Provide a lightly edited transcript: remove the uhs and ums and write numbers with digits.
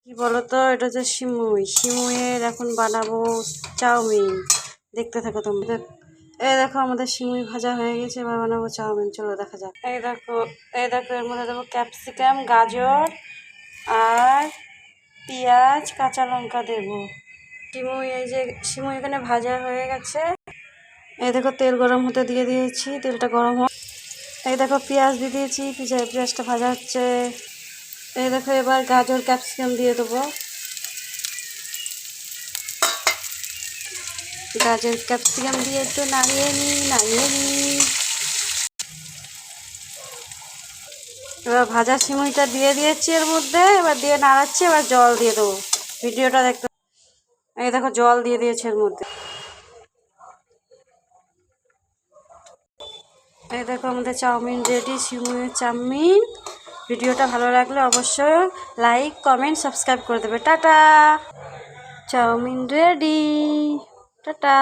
কি বলতো, এটা হচ্ছে সিমুইয়ের এখন বানাবো চাউমিন। দেখতে থাকো তোমরা। এই দেখো আমাদের সিমুই ভাজা হয়ে গেছে, এবার বানাবো চাউমিন। চলো দেখা যাক। এই দেখো এর মধ্যে দেবো ক্যাপসিকাম, গাজর আর পেঁয়াজ, কাঁচা লঙ্কা দেবো। সিমুই এখানে ভাজা হয়ে গেছে। এই দেখো তেল গরম হতে দিয়ে দিয়েছি, তেলটা গরম হোক। এই দেখো পেঁয়াজ দিয়ে দিয়েছি, পেঁয়াজটা ভাজা হচ্ছে। এই দেখো এবার গাজর ক্যাপসিকাম দিয়ে দেবো। গাজর ক্যাপসিকাম দিয়ে একটু নাড়িয়ে নিই। এবার ভাজা সিমুইটা দিয়ে দিয়েছি এর মধ্যে, এবার দিয়ে নাড়াচ্ছি। এবার জল দিয়ে দেবো। ভিডিওটা দেখতে। এই দেখো জল দিয়ে দিয়েছে এর মধ্যে। এই দেখো আমাদের চাউমিন রেডি, সিমুইয়ের চাউমিন। ভিডিওটা ভালো লাগলে অবশ্যই লাইক, কমেন্ট, সাবস্ক্রাইব করে দেবে। টাটা। Chow mein ready. টাটা।